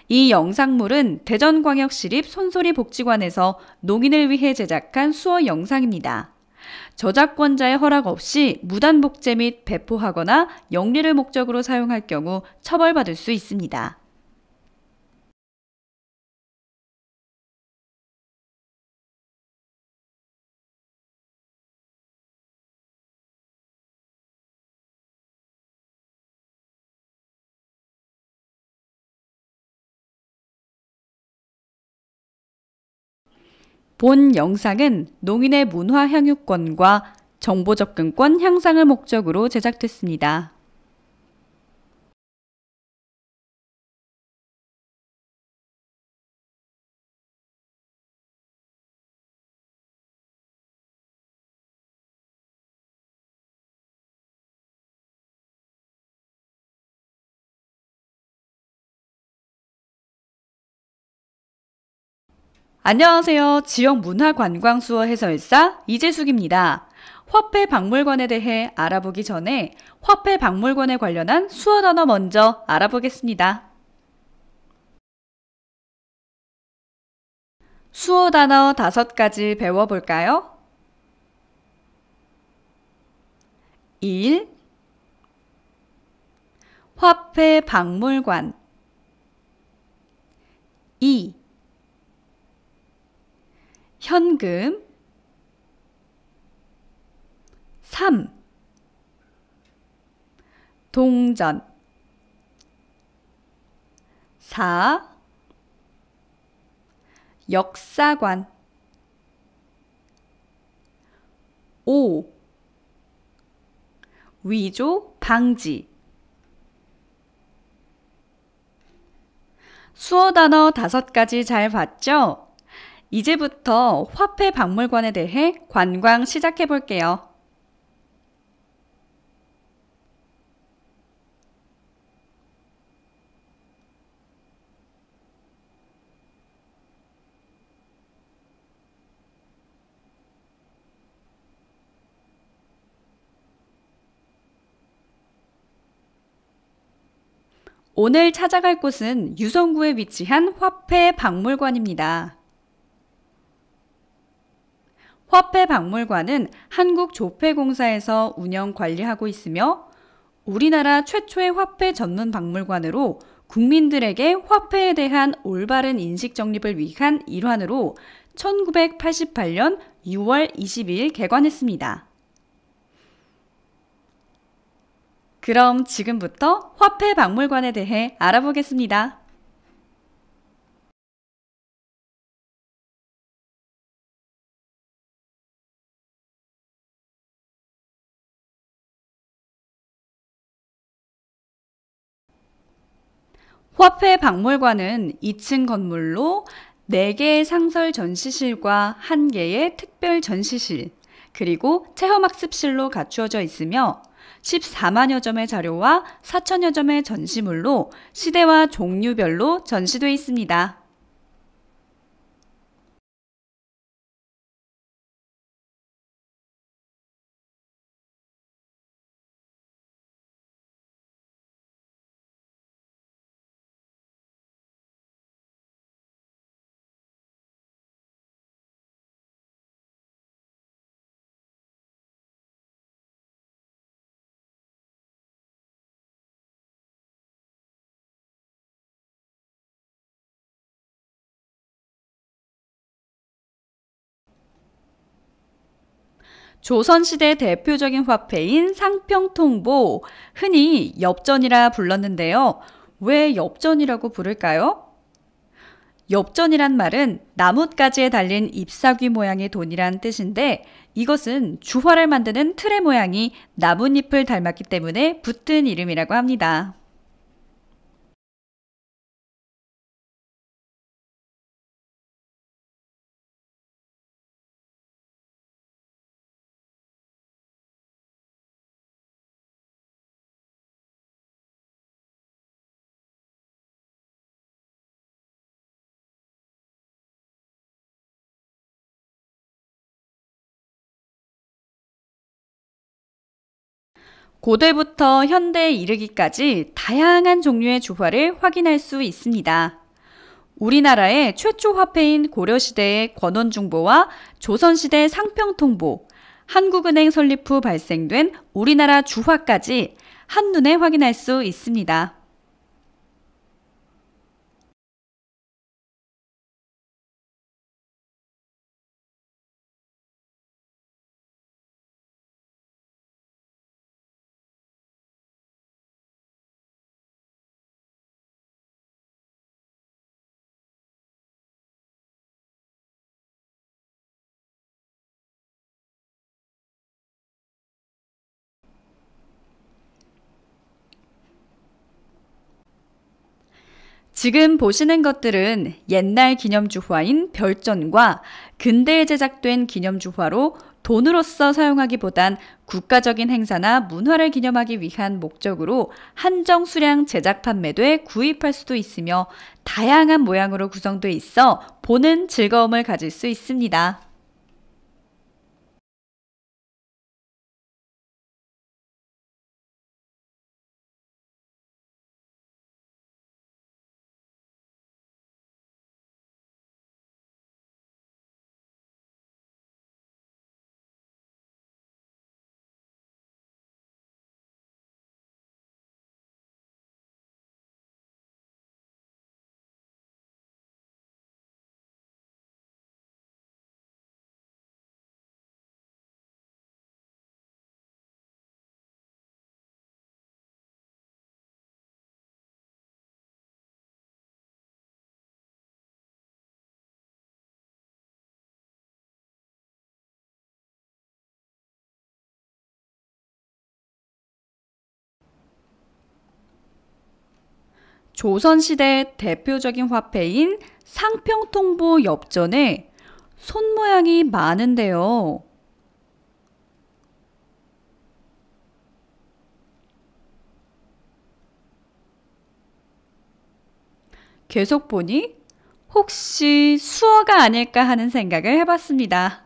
이 영상물은 대전광역시립 손소리복지관에서 농인을 위해 제작한 수어 영상입니다. 저작권자의 허락 없이 무단 복제 및 배포하거나 영리를 목적으로 사용할 경우 처벌받을 수 있습니다. 본 영상은 농인의 문화 향유권과 정보 접근권 향상을 목적으로 제작됐습니다. 안녕하세요. 지역문화관광수어 해설사 이재숙입니다. 화폐박물관에 대해 알아보기 전에 화폐박물관에 관련한 수어 단어 먼저 알아보겠습니다. 수어 단어 5가지 배워볼까요? 1. 화폐박물관 2. 현금 3. 동전 4. 역사관 5. 위조 방지 수어 단어 5가지 잘 봤죠? 이제부터 화폐박물관에 대해 관광 시작해 볼게요. 오늘 찾아갈 곳은 유성구에 위치한 화폐박물관입니다. 화폐박물관은 한국조폐공사에서 운영 관리하고 있으며 우리나라 최초의 화폐 전문 박물관으로 국민들에게 화폐에 대한 올바른 인식 정립을 위한 일환으로 1988년 6월 22일 개관했습니다. 그럼 지금부터 화폐박물관에 대해 알아보겠습니다. 화폐박물관은 2층 건물로 4개의 상설 전시실과 1개의 특별 전시실, 그리고 체험학습실로 갖추어져 있으며 14만여 점의 자료와 4천여 점의 전시물로 시대와 종류별로 전시되어 있습니다. 조선시대 대표적인 화폐인 상평통보, 흔히 엽전이라 불렀는데요. 왜 엽전이라고 부를까요? 엽전이란 말은 나뭇가지에 달린 잎사귀 모양의 돈이란 뜻인데 이것은 주화를 만드는 틀의 모양이 나뭇잎을 닮았기 때문에 붙은 이름이라고 합니다. 고대부터 현대에 이르기까지 다양한 종류의 주화를 확인할 수 있습니다. 우리나라의 최초 화폐인 고려시대의 권원중보와 조선시대 상평통보, 한국은행 설립 후 발생된 우리나라 주화까지 한눈에 확인할 수 있습니다. 지금 보시는 것들은 옛날 기념주화인 별전과 근대에 제작된 기념주화로 돈으로서 사용하기보단 국가적인 행사나 문화를 기념하기 위한 목적으로 한정 수량 제작 판매돼 구입할 수도 있으며 다양한 모양으로 구성돼 있어 보는 즐거움을 가질 수 있습니다. 조선시대 대표적인 화폐인 상평통보 엽전에 손 모양이 많은데요. 계속 보니 혹시 수어가 아닐까 하는 생각을 해봤습니다.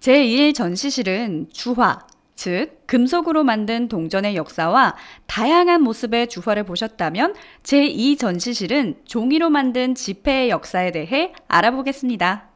제1전시실은 주화, 즉 금속으로 만든 동전의 역사와 다양한 모습의 주화를 보셨다면 제2전시실은 종이로 만든 지폐의 역사에 대해 알아보겠습니다.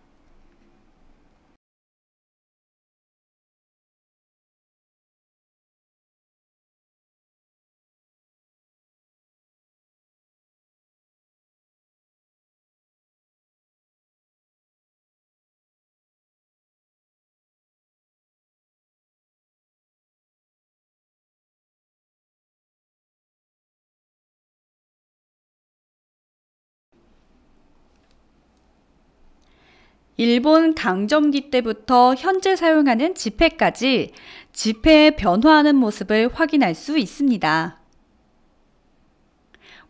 일본 강점기 때부터 현재 사용하는 지폐까지 지폐의 변화하는 모습을 확인할 수 있습니다.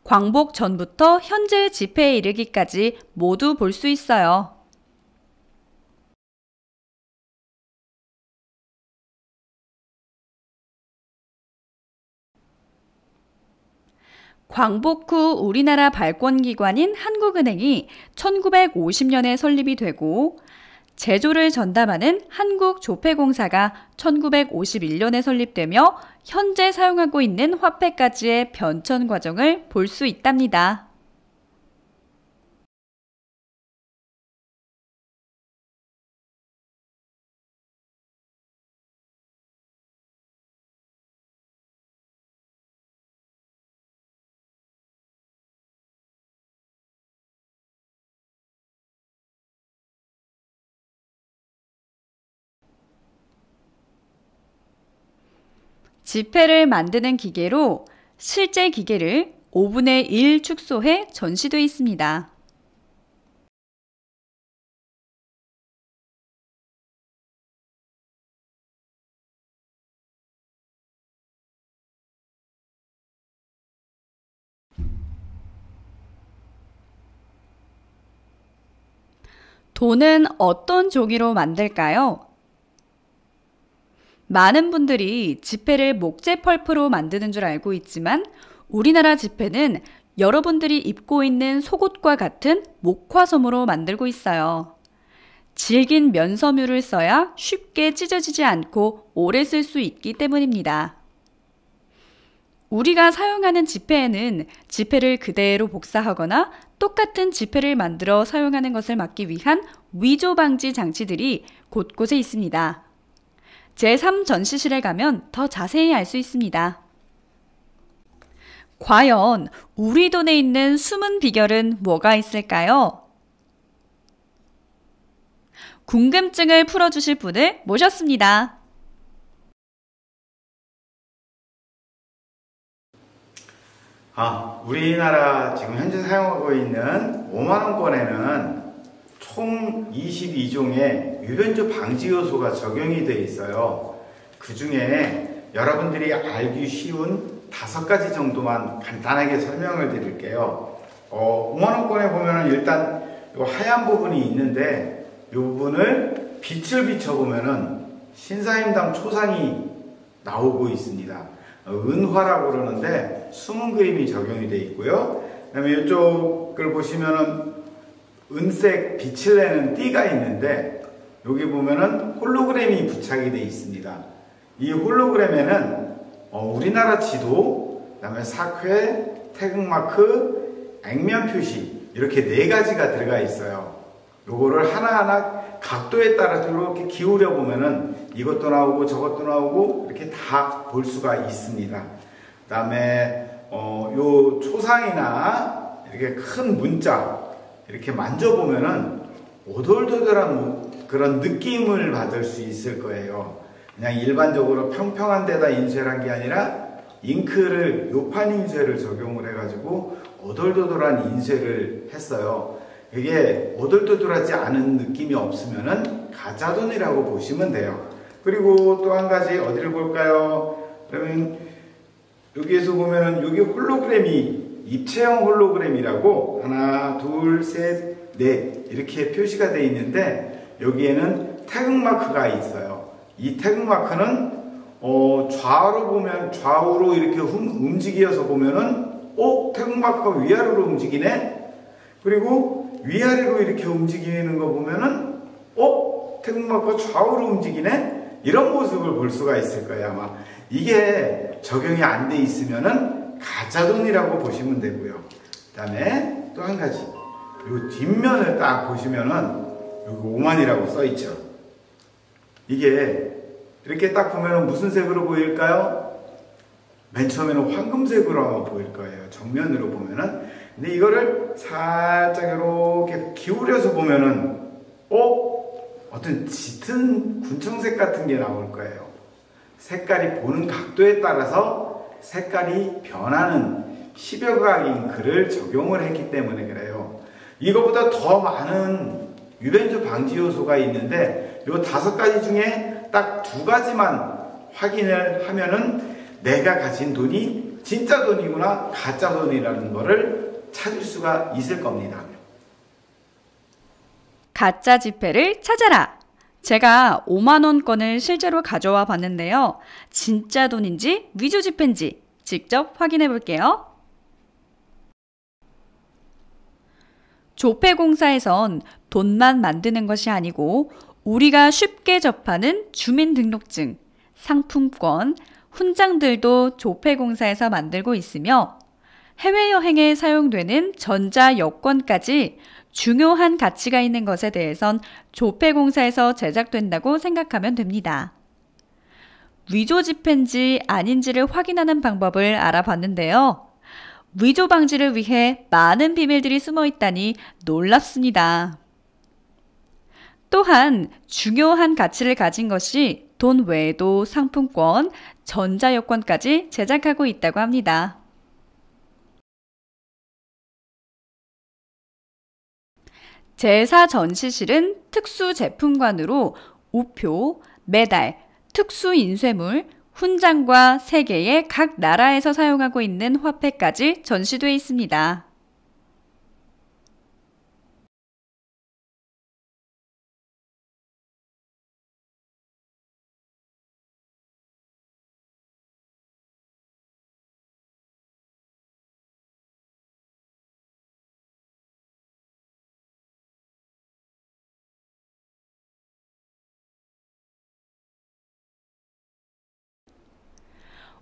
광복 전부터 현재의 지폐에 이르기까지 모두 볼 수 있어요. 광복 후 우리나라 발권기관인 한국은행이 1950년에 설립이 되고 제조를 전담하는 한국조폐공사가 1951년에 설립되며 현재 사용하고 있는 화폐까지의 변천 과정을 볼 수 있답니다. 지폐를 만드는 기계로 실제 기계를 5분의 1 축소해 전시되어 있습니다. 돈은 어떤 종이로 만들까요? 많은 분들이 지폐를 목재 펄프로 만드는 줄 알고 있지만 우리나라 지폐는 여러분들이 입고 있는 속옷과 같은 목화솜으로 만들고 있어요. 질긴 면섬유를 써야 쉽게 찢어지지 않고 오래 쓸 수 있기 때문입니다. 우리가 사용하는 지폐에는 지폐를 그대로 복사하거나 똑같은 지폐를 만들어 사용하는 것을 막기 위한 위조 방지 장치들이 곳곳에 있습니다. 제3전시실에 가면 더 자세히 알 수 있습니다. 과연 우리 돈에 있는 숨은 비결은 뭐가 있을까요? 궁금증을 풀어주실 분을 모셨습니다. 우리나라 지금 현재 사용하고 있는 5만원권에는 총 22종의 유변조 방지 요소가 적용이 되어 있어요. 그 중에 여러분들이 알기 쉬운 5가지 정도만 간단하게 설명을 드릴게요. 5만원권에 보면은 일단 요 하얀 부분이 있는데 이 부분을 빛을 비춰보면은 신사임당 초상이 나오고 있습니다. 은화라고 그러는데 숨은 그림이 적용이 되어 있고요. 그 다음에 이쪽을 보시면은 은색 빛을 내는 띠가 있는데 여기 보면은 홀로그램이 부착이 되어 있습니다. 이 홀로그램에는 우리나라 지도, 그 다음에 사쾌, 태극마크, 액면 표시 이렇게 4가지가 들어가 있어요. 요거를 하나하나 각도에 따라서 이렇게 기울여 보면은 이것도 나오고 저것도 나오고 이렇게 다 볼 수가 있습니다. 그 다음에 요 초상이나 이렇게 큰 문자 이렇게 만져보면은 오돌도돌한 그런 느낌을 받을 수 있을 거예요. 그냥 일반적으로 평평한 데다 인쇄를 한 게 아니라 잉크를 요판 인쇄를 적용을 해가지고 오돌도돌한 인쇄를 했어요. 이게 오돌도돌하지 않은 느낌이 없으면은 가짜돈이라고 보시면 돼요. 그리고 또 한 가지 어디를 볼까요? 그러면 여기에서 보면은 여기 홀로그램이 입체형 홀로그램이라고 하나, 둘, 셋, 넷 이렇게 표시가 되어 있는데 여기에는 태극마크가 있어요. 이 태극마크는 좌우로 보면 좌우로 이렇게 움직여서 보면은 태극마크가 위아래로 움직이네. 그리고 위아래로 이렇게 움직이는 거 보면은 태극마크가 좌우로 움직이네. 이런 모습을 볼 수가 있을 거예요. 아마 이게 적용이 안 돼 있으면은 가짜돈이라고 보시면 되고요. 그 다음에 또 한 가지 이 뒷면을 딱 보시면은 여기 5만이라고 써 있죠. 이게 이렇게 딱 보면은 무슨 색으로 보일까요? 맨 처음에는 황금색으로 아마 보일 거예요. 정면으로 보면은. 근데 이거를 살짝 이렇게 기울여서 보면은 어떤 짙은 군청색 같은 게 나올 거예요. 색깔이 보는 각도에 따라서 색깔이 변하는 10여 각 잉크를 적용을 했기 때문에 그래요. 이거보다 더 많은 유변조 방지 요소가 있는데 이 5가지 중에 딱 2가지만 확인을 하면은 내가 가진 돈이 진짜 돈이구나 가짜 돈이라는 거를 찾을 수가 있을 겁니다. 가짜 지폐를 찾아라! 제가 5만원권을 실제로 가져와 봤는데요. 진짜 돈인지 위조 지폐인지 직접 확인해 볼게요. 조폐공사에선 돈만 만드는 것이 아니고 우리가 쉽게 접하는 주민등록증, 상품권, 훈장들도 조폐공사에서 만들고 있으며 해외여행에 사용되는 전자여권까지 중요한 가치가 있는 것에 대해선 조폐공사에서 제작된다고 생각하면 됩니다. 위조 지폐인지 아닌지를 확인하는 방법을 알아봤는데요. 위조 방지를 위해 많은 비밀들이 숨어 있다니 놀랍습니다. 또한 중요한 가치를 가진 것이 돈 외에도 상품권, 전자여권까지 제작하고 있다고 합니다. 제4전시실은 특수제품관으로 우표, 메달, 특수인쇄물, 훈장과 세계의 각 나라에서 사용하고 있는 화폐까지 전시되어 있습니다.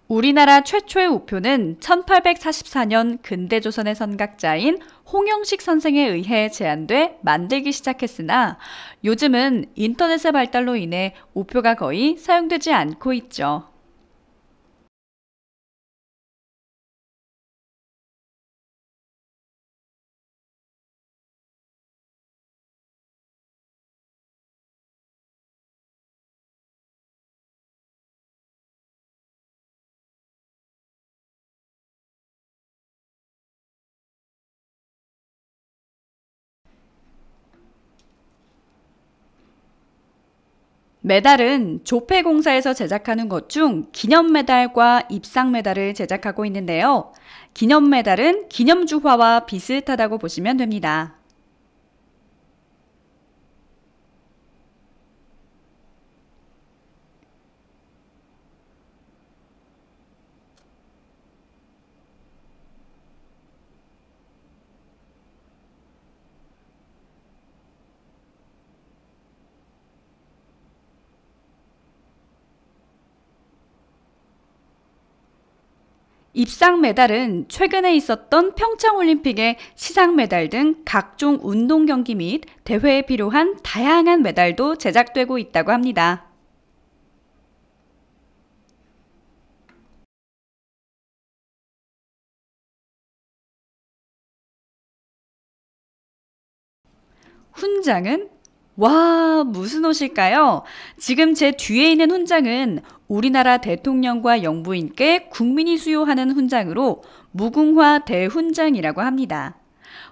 우리나라 최초의 우표는 1844년 근대조선의 선각자인 홍영식 선생에 의해 제안돼 만들기 시작했으나 요즘은 인터넷의 발달로 인해 우표가 거의 사용되지 않고 있죠. 메달은 조폐공사에서 제작하는 것 중 기념메달과 입상메달을 제작하고 있는데요. 기념메달은 기념주화와 비슷하다고 보시면 됩니다. 입상 메달은 최근에 있었던 평창올림픽의 시상 메달 등 각종 운동 경기 및 대회에 필요한 다양한 메달도 제작되고 있다고 합니다. 훈장은? 와, 무슨 옷일까요? 지금 제 뒤에 있는 훈장은 우리나라 대통령과 영부인께 국민이 수여하는 훈장으로 무궁화 대훈장이라고 합니다.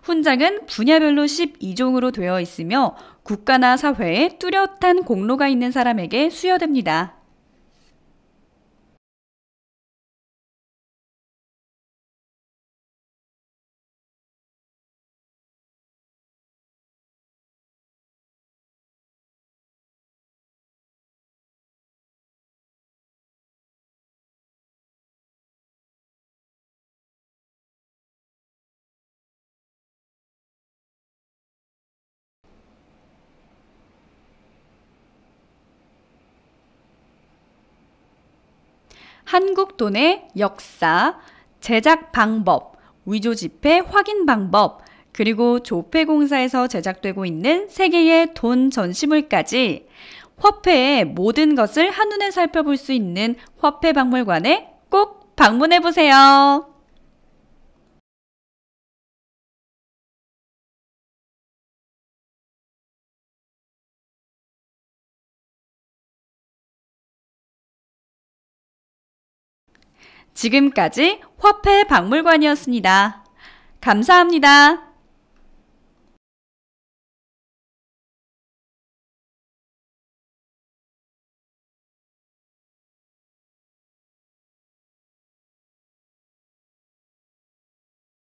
훈장은 분야별로 12종으로 되어 있으며 국가나 사회에 뚜렷한 공로가 있는 사람에게 수여됩니다. 한국 돈의 역사, 제작 방법, 위조 지폐 확인 방법, 그리고 조폐공사에서 제작되고 있는 세계의 돈 전시물까지 화폐의 모든 것을 한눈에 살펴볼 수 있는 화폐박물관에 꼭 방문해 보세요. 지금까지 화폐박물관이었습니다. 감사합니다.